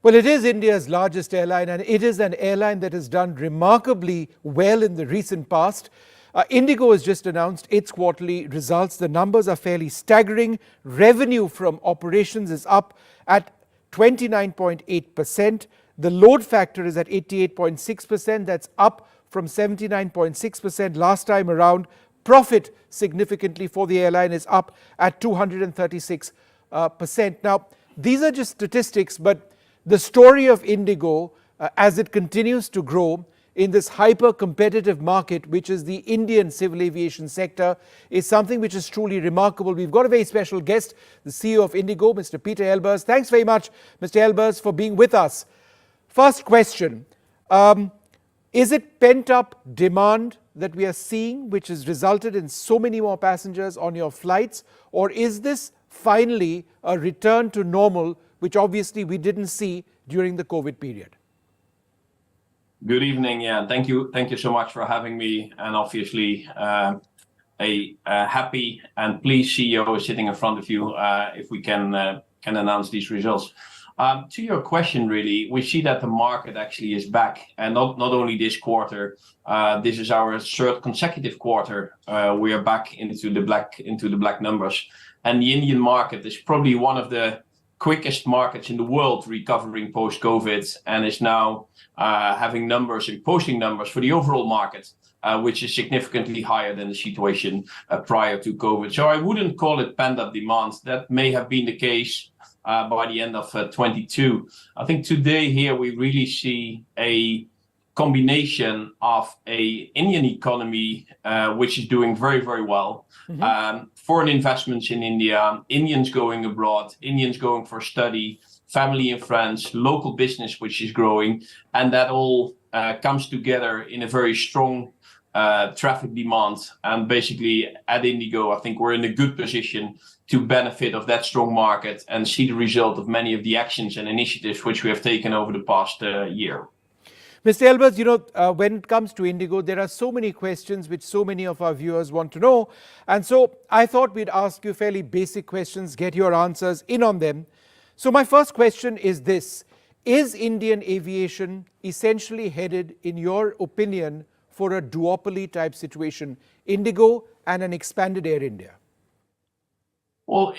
Well, it is India's largest airline, and it is an airline that has done remarkably well in the recent past. IndiGo has just announced its quarterly results. The numbers are fairly staggering. Revenue from operations is up at 29.8%. The load factor is at 88.6%. That's up from 79.6% last time around. Profit significantly for the airline is up at 236%. Now, these are just statistics, but the story of IndiGo, as it continues to grow in this hyper-competitive market, which is the Indian civil aviation sector, is something which is truly remarkable. We've got a very special guest, the CEO of IndiGo, Mr. Pieter Elbers. Thanks very much, Mr. Elbers, for being with us. First question, is it pent-up demand that we are seeing, which has resulted in so many more passengers on your flights, or is this finally a return to normal, which obviously we didn't see during the COVID period? Good evening. Yeah, thank you so much for having me. And obviously, a happy and pleased CEO sitting in front of you. If we can announce these results. To your question, really, we see that the market actually is back, and not only this quarter. This is our third consecutive quarter. We are back into the black numbers, and the Indian market is probably one of the quickest markets in the world recovering post-COVID, and is now having numbers and posting numbers for the overall market, which is significantly higher than the situation prior to COVID. So I wouldn't call it pent-up demand. That may have been the case by the end of 22. I think today here we really see a combination of a Indian economy which is doing very, very well. Foreign investments in India, Indians going abroad, Indians going for study, family and friends, local business which is growing, and that all comes together in a very strong traffic demand. And basically at IndiGo, I think we're in a good position to benefit of that strong market and see the result of many of the actions and initiatives which we have taken over the past year. Mr. Elbers, when it comes to IndiGo, there are so many questions which so many of our viewers want to know. And so I thought we'd ask you fairly basic questions, get your answers in on them. So my first question is this: is Indian aviation essentially headed, in your opinion, for a duopoly type situation, IndiGo and an expanded Air India? Well,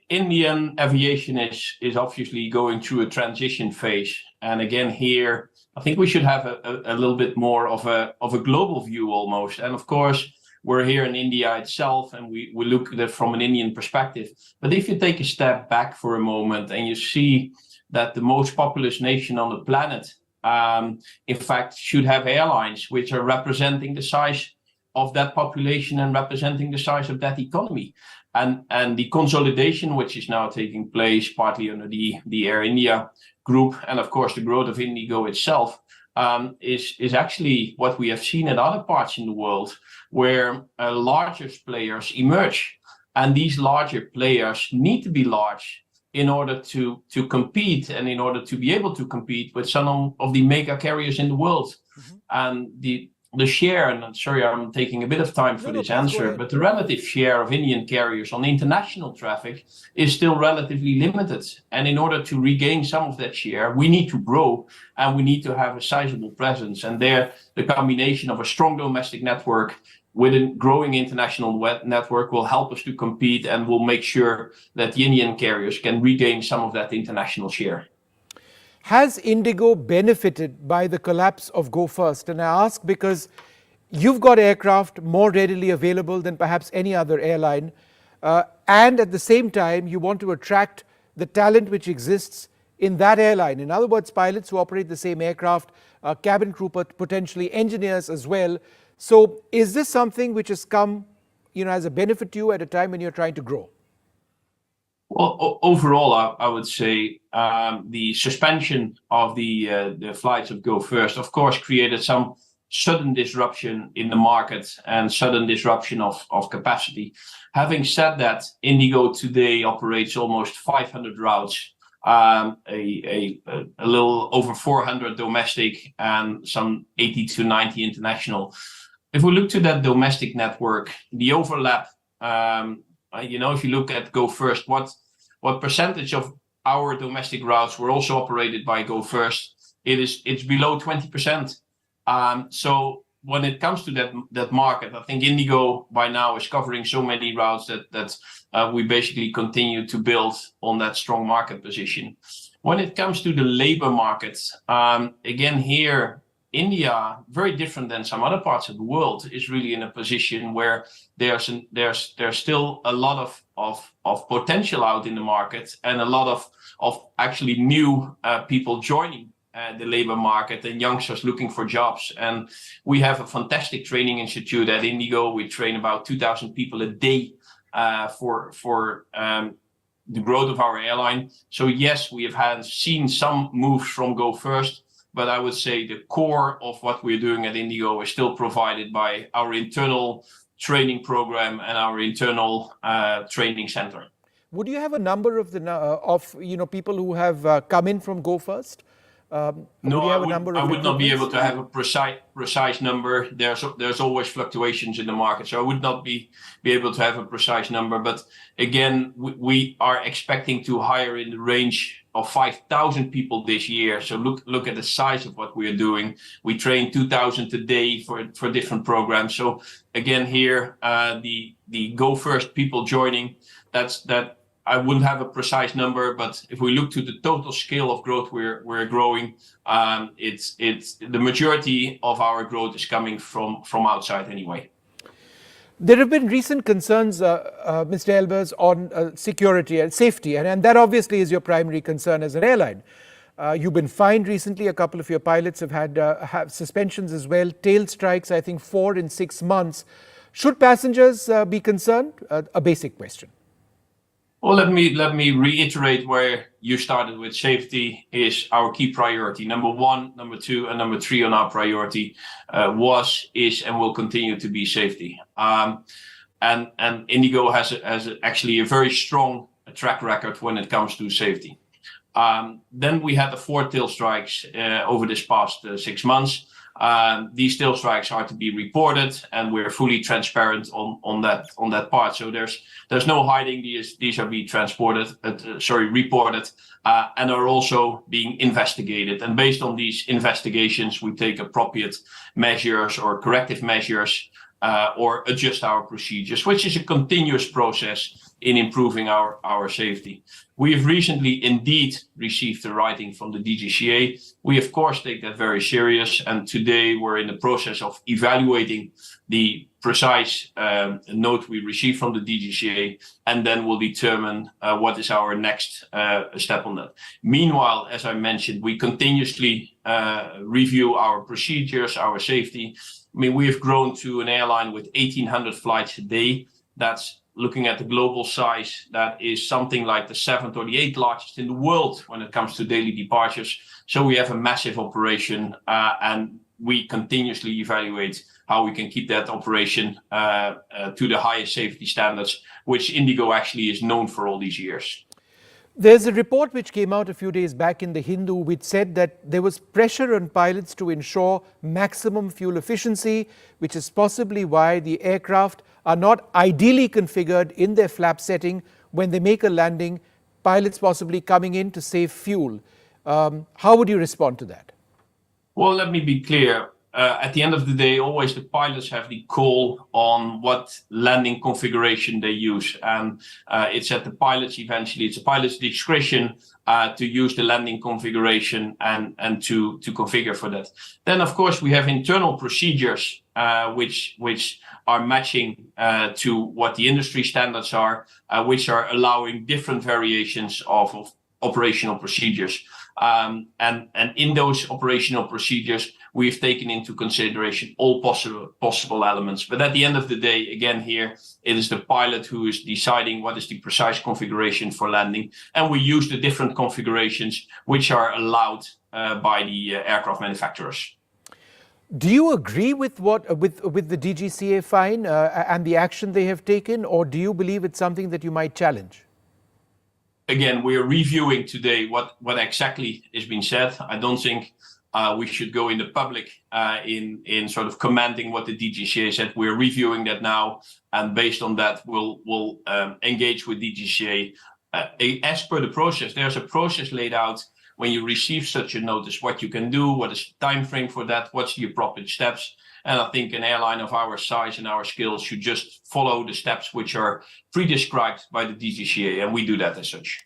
Indian aviation is obviously going through a transition phase. And again, here, I think we should have a little bit more of a global view almost. And of course, we're here in India itself, and we look at it from an Indian perspective. But if you take a step back for a moment and you see that the most populous nation on the planet, in fact, should have airlines which are representing the size of that population and representing the size of that economy. And the consolidation which is now taking place, partly under the Air India group, and of course the growth of IndiGo itself, is actually what we have seen in other parts in the world, where larger players emerge. And these larger players need to be large in order to compete, and in order to be able to compete with some of the mega carriers in the world. And the share, and sorry, I'm taking a bit of time for this answer, but the relative share of Indian carriers on international traffic is still relatively limited. And in order to regain some of that share, we need to grow, and we need to have a sizable presence. And there, the combination of a strong domestic network with a growing international network will help us to compete, and will make sure that the Indian carriers can regain some of that international share. Has IndiGo benefited by the collapse of Go First? And I ask because you've got aircraft more readily available than perhaps any other airline. And at the same time, you want to attract the talent which exists in that airline. In other words, pilots who operate the same aircraft, cabin crew, potentially engineers as well. So is this something which has come, as a benefit to you at a time when you're trying to grow? Well, overall, I would say the suspension of the flights of Go First, of course, created some sudden disruption in the market and sudden disruption of capacity. Having said that, IndiGo today operates almost 500 routes, a little over 400 domestic and some 80 to 90 international. If we look to that domestic network, the overlap, if you look at Go First, what percentage of our domestic routes were also operated by Go First, it's below 20%. So when it comes to that market, I think IndiGo by now is covering so many routes that we basically continue to build on that strong market position. When it comes to the labor markets, again here, India, very different than some other parts of the world, is really in a position where there's still a lot of potential out in the market and a lot of actually new people joining the labor market and youngsters looking for jobs. And we have a fantastic training institute at IndiGo. We train about 2,000 people a day for the growth of our airline. So yes, we have seen some moves from Go First, but I would say the core of what we're doing at IndiGo is still provided by our internal training program and our internal training center. Would you have a number of people who have come in from Go First? No, I would not be able to have a precise number. There's always fluctuations in the market, so I would not be able to have a precise number. But again, we are expecting to hire in the range of 5,000 people this year. So look at the size of what we are doing. We train 2,000 a day for different programs. So again, here the Go First people joining, that. I wouldn't have a precise number, but if we look to the total scale of growth we're growing, it's the majority of our growth is coming from outside anyway. There have been recent concerns, Mr. Elbers, on security and safety, and that obviously is your primary concern as an airline. You've been fined recently. A couple of your pilots have had suspensions as well. Tail strikes, I think 4 in 6 months. Should passengers be concerned? A basic question. Well, let me reiterate where you started with. Safety is our key priority. Number 1, number 2, and number 3 on our priority is, and will continue to be safety. And IndiGo has actually a very strong track record when it comes to safety. Then we had the 4 tail strikes over this past 6 months. These tail strikes are to be reported, and we're fully transparent on that part. So there's no hiding. These are being reported, and are also being investigated. And based on these investigations, we take appropriate measures or corrective measures, or adjust our procedures, which is a continuous process in improving our safety. We have recently indeed received a writing from the DGCA. We of course take that very serious, and today we're in the process of evaluating the precise note we received from the DGCA, and then we'll determine what is our next step on that. Meanwhile, as I mentioned, we continuously review our procedures, our safety. I mean, we have grown to an airline with 1,800 flights a day. That's, looking at the global size, that is something like the 7th or the 8th largest in the world when it comes to daily departures. So we have a massive operation, and we continuously evaluate how we can keep that operation to the highest safety standards, which IndiGo actually is known for all these years. There's a report which came out a few days back in the Hindu, which said that there was pressure on pilots to ensure maximum fuel efficiency, which is possibly why the aircraft are not ideally configured in their flap setting when they make a landing, pilots possibly coming in to save fuel. How would you respond to that? Well, let me be clear. At the end of the day, always the pilots have the call on what landing configuration they use. And it's at the pilots eventually, it's a pilot's discretion to use the landing configuration and to configure for that. Then, of course, we have internal procedures which are matching to what the industry standards are, which are allowing different variations of operational procedures. And in those operational procedures, we've taken into consideration all possible elements. But at the end of the day, again here, it is the pilot who is deciding what is the precise configuration for landing. And we use the different configurations which are allowed by the aircraft manufacturers. Do you agree with the DGCA fine and the action they have taken, or do you believe it's something that you might challenge? Again, we are reviewing today what exactly is being said. I don't think we should go in the public in sort of commenting what the DGCA said. We're reviewing that now, and based on that, we'll engage with DGCA as per the process. There's a process laid out when you receive such a notice, what you can do, what is the time frame for that, what's the appropriate steps. And I think an airline of our size and our skills should just follow the steps which are pre-described by the DGCA, and we do that as such.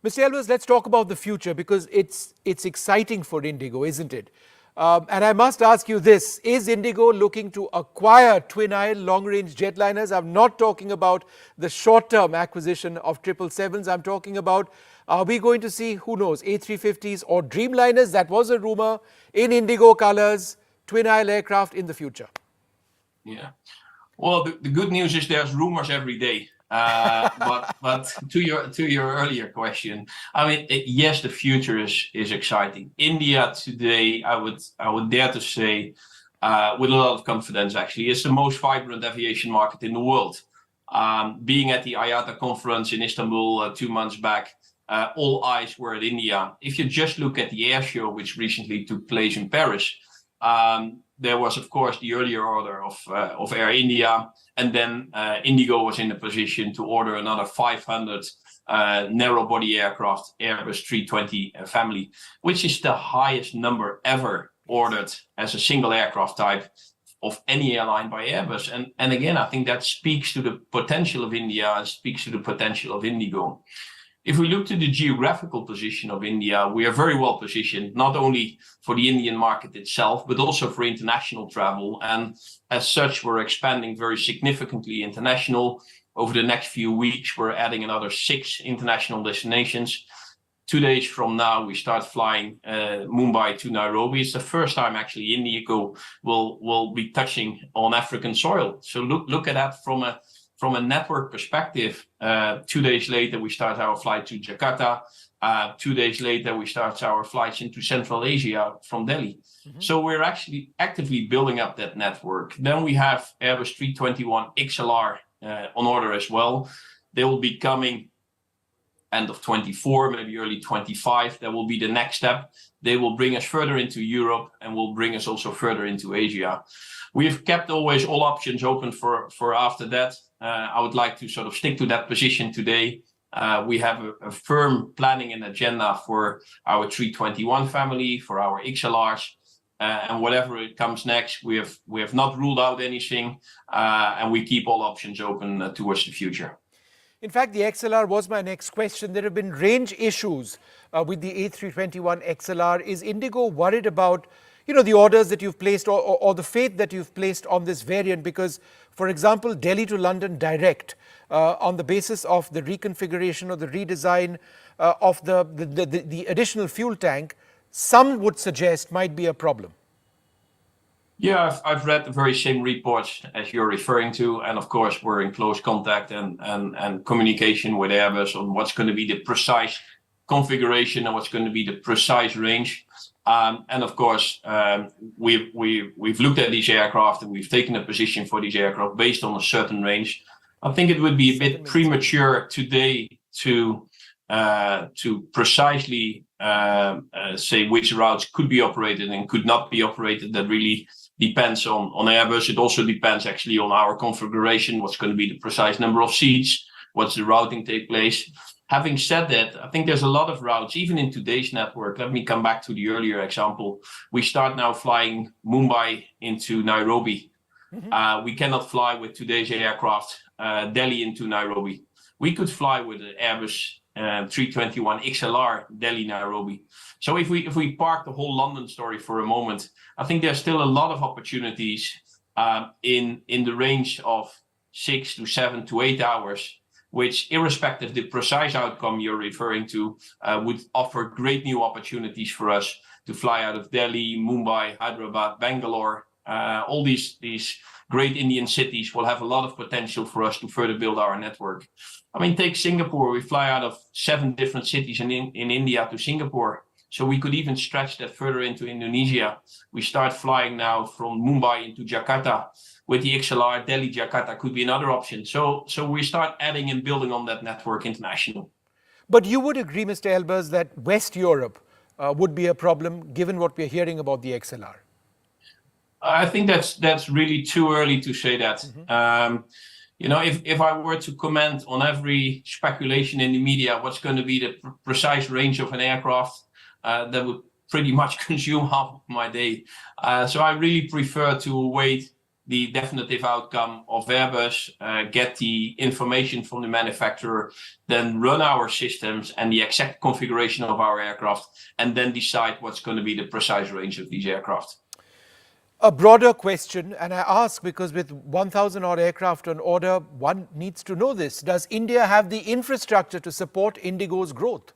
Mr. Elbers, let's talk about the future, because it's exciting for IndiGo, isn't it? And I must ask you this, is IndiGo looking to acquire twin-aisle long-range jetliners? I'm not talking about the short-term acquisition of 777s. I'm talking about, are we going to see, who knows, A350s or Dreamliners? That was a rumor, in IndiGo colors, twin-aisle aircraft in the future. Yeah. Well, the good news is there's rumors every day. But to your earlier question, I mean, yes, the future is exciting. India today, I would dare to say, with a lot of confidence, actually, is the most vibrant aviation market in the world. Being at the IATA conference in Istanbul 2 months back, all eyes were at India. If you just look at the air show, which recently took place in Paris, there was, of course, the earlier order of Air India, and then IndiGo was in a position to order another 500 narrow-body aircraft, Airbus 320 family, which is the highest number ever ordered as a single aircraft type of any airline by Airbus. And again, I think that speaks to the potential of India and speaks to the potential of IndiGo. If we look to the geographical position of India, we are very well positioned, not only for the Indian market itself, but also for international travel. And as such, we're expanding very significantly international. Over the next few weeks, we're adding another 6 international destinations. 2 days from now, we start flying Mumbai to Nairobi. It's the first time actually IndiGo will be touching on African soil. So look at that from a network perspective. 2 days later, we start our flight to Jakarta. 2 days later, we start our flights into Central Asia from Delhi. Mm-hmm. So we're actually actively building up that network. Then we have Airbus 321 XLR on order as well. They will be coming end of 24, maybe early 25. That will be the next step. They will bring us further into Europe and will bring us also further into Asia. We have kept always all options open for after that. I would like to sort of stick to that position today. We have a firm planning and agenda for our 321 family, for our XLRs, and whatever it comes next, we have not ruled out anything, and we keep all options open towards the future. In fact, the XLR was my next question. There have been range issues with the A321 XLR. Is IndiGo worried about, the orders that you've placed or the faith that you've placed on this variant? Because, for example, Delhi to London direct, on the basis of the reconfiguration or the redesign of the additional fuel tank, some would suggest might be a problem. Yeah, I've read the very same reports as you're referring to, and of course we're in close contact and communication with Airbus on what's going to be the precise configuration and what's going to be the precise range. And of course, we've looked at these aircraft and we've taken a position for these aircraft based on a certain range. I think it would be a bit premature today to precisely say which routes could be operated and could not be operated. That really depends on Airbus. It also depends actually on our configuration, what's going to be the precise number of seats, what's the routing take place. Having said that, I think there's a lot of routes, even in today's network. Let me come back to the earlier example. We start now flying Mumbai into Nairobi. Mm-hmm. We cannot fly with today's aircraft Delhi into Nairobi. We could fly with the Airbus 321 XLR Delhi Nairobi. So if we park the whole London story for a moment, I think there's still a lot of opportunities in the range of 6 to 7 to 8 hours, which, irrespective of the precise outcome you're referring to, would offer great new opportunities for us to fly out of Delhi, Mumbai, Hyderabad, Bangalore. All these great Indian cities will have a lot of potential for us to further build our network. I mean, take Singapore. We fly out of 7 different cities in India to Singapore. So we could even stretch that further into Indonesia. We start flying now from Mumbai into Jakarta. With the XLR, Delhi, Jakarta could be another option. So we start adding and building on that network international. But you would agree, Mr. Elbers, that West Europe would be a problem, given what we're hearing about the XLR? I think that's really too early to say that. Mm-hmm. If I were to comment on every speculation in the media, what's going to be the precise range of an aircraft, that would pretty much consume half of my day. So I really prefer to await the definitive outcome of Airbus, get the information from the manufacturer, then run our systems and the exact configuration of our aircraft, and then decide what's going to be the precise range of these aircraft. A broader question, and I ask because with 1,000 odd aircraft on order, one needs to know this. Does India have the infrastructure to support IndiGo's growth?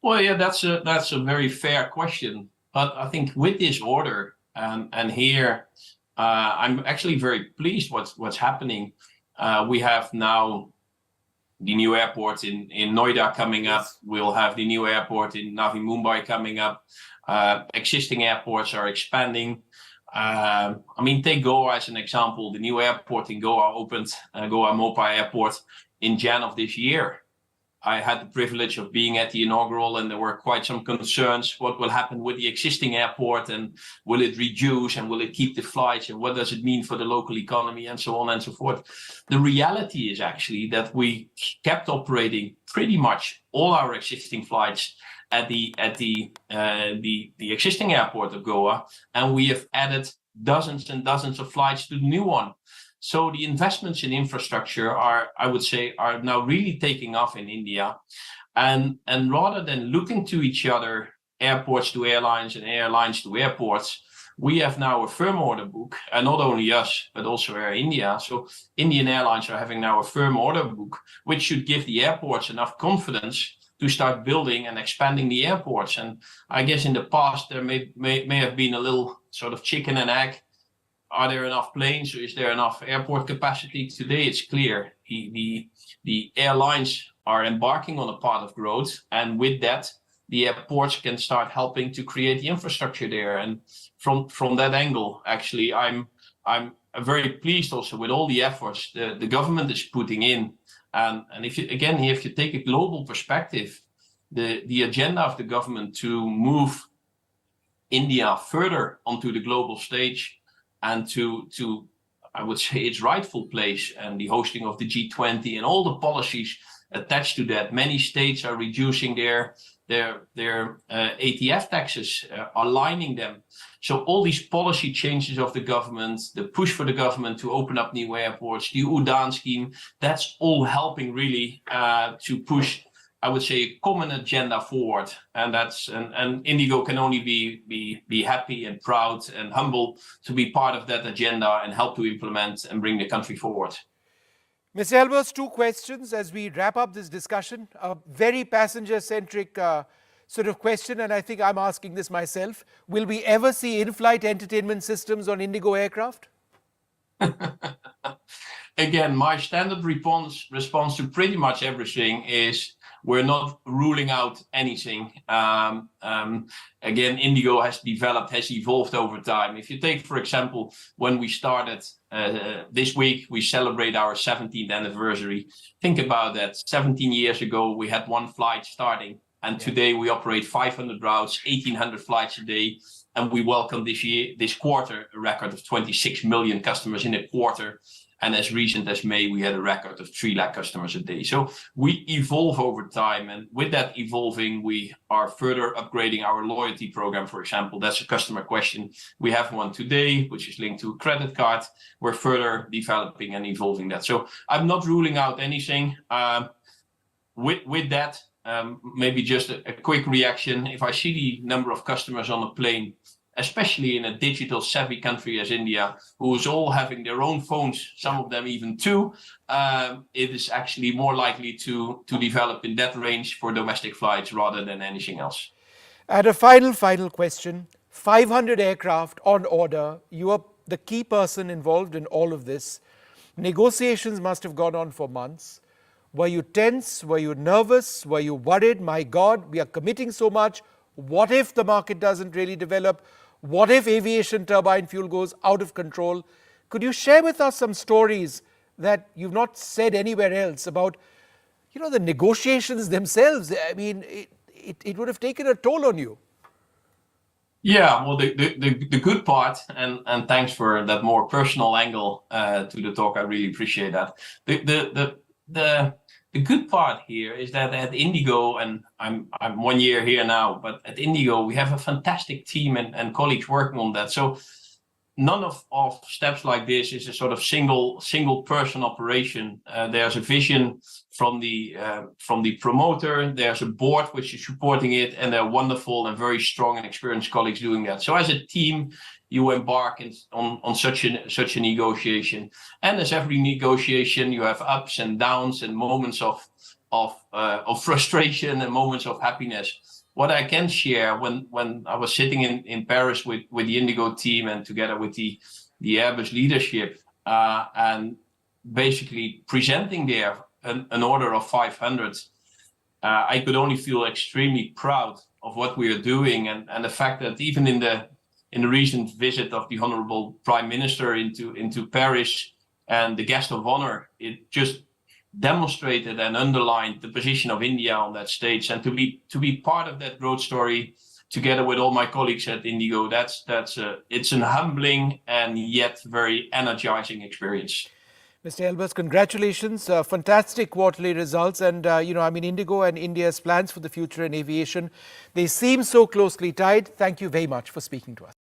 Well, yeah, that's a very fair question. But I think with this order, and here, I'm actually very pleased what's happening. We have now the new airport in Noida coming up. Yes. We'll have the new airport in Navi Mumbai coming up. Existing airports are expanding. Take Goa as an example. The new airport in Goa opened, Goa Mopai Airport, in Jan of this year. I had the privilege of being at the inaugural, and there were quite some concerns. What will happen with the existing airport, and will it reduce, and will it keep the flights, and what does it mean for the local economy, and so on and so forth. The reality is actually that we kept operating pretty much all our existing flights at the existing airport of Goa, and we have added dozens and dozens of flights to the new one. So the investments in infrastructure are now really taking off in India. And rather than looking to each other, airports to airlines and airlines to airports, we have now a firm order book, and not only us, but also Air India. So Indian Airlines are having now a firm order book, which should give the airports enough confidence to start building and expanding the airports. And I guess in the past, there may have been a little sort of chicken and egg. Are there enough planes, or is there enough airport capacity? Today it's clear the airlines are embarking on a path of growth, and with that, the airports can start helping to create the infrastructure there. And from that angle, actually, I'm very pleased also with all the efforts the government is putting in. And if you take a global perspective, the agenda of the government to move India further onto the global stage, and to I would say its rightful place, and the hosting of the G20 and all the policies attached to that. Many states are reducing their ATF taxes, aligning them. So all these policy changes of the government, the push for the government to open up new airports, the UDAN scheme, that's all helping really to push, I would say, a common agenda forward. And IndiGo can only be happy and proud and humble to be part of that agenda and help to implement and bring the country forward. Mr. Elbers, two questions as we wrap up this discussion. A very passenger-centric sort of question, and I think I'm asking this myself. Will we ever see in-flight entertainment systems on IndiGo aircraft? Again, my standard response to pretty much everything is we're not ruling out anything. Again, IndiGo has evolved over time. If you take, for example, when we started this week, we celebrate our 17th anniversary. Think about that. 17 years ago, we had one flight starting, and today we operate 500 routes, 1,800 flights a day, and we welcome this quarter a record of 26 million customers in a quarter. And as recent as May, we had a record of 3 lakh customers a day. So we evolve over time. And with that evolving, we are further upgrading our loyalty program, for example. That's a customer question. We have one today, which is linked to a credit card. We're further developing and evolving that. So I'm not ruling out anything. With that, maybe just a quick reaction. If I see the number of customers on a plane, especially in a digital savvy country as India, who is all having their own phones, some of them even 2, it is actually more likely to develop in that range for domestic flights rather than anything else. And a final question. 500 aircraft on order. You are the key person involved in all of this. Negotiations must have gone on for months. Were you tense? Were you nervous? Were you worried? My God, we are committing so much. What if the market doesn't really develop? What if aviation turbine fuel goes out of control? Could you share with us some stories that you've not said anywhere else about, the negotiations themselves? I mean, it would have taken a toll on you. Yeah, well, the good part, and thanks for that more personal angle to the talk. I really appreciate that. The good part here is that at IndiGo, and I'm 1 year here now, but at IndiGo we have a fantastic team and colleagues working on that. So none of steps like this is a sort of single person operation. There's a vision from the promoter. There's a board which is supporting it, and they're wonderful and very strong and experienced colleagues doing that. So as a team, you embark on such a negotiation, and as every negotiation, you have ups and downs and moments of frustration and moments of happiness. What I can share, when I was sitting in Paris with the IndiGo team and together with the Airbus leadership, and basically presenting there an order of 500, I could only feel extremely proud of what we are doing, and the fact that even in the recent visit of the Honorable Prime Minister into Paris and the guest of honor, it just demonstrated and underlined the position of India on that stage. And to be part of that growth story together with all my colleagues at IndiGo, it's an humbling and yet very energizing experience. Mr. Elbers, congratulations. Fantastic quarterly results. And, IndiGo and India's plans for the future in aviation, they seem so closely tied. Thank you very much for speaking to us.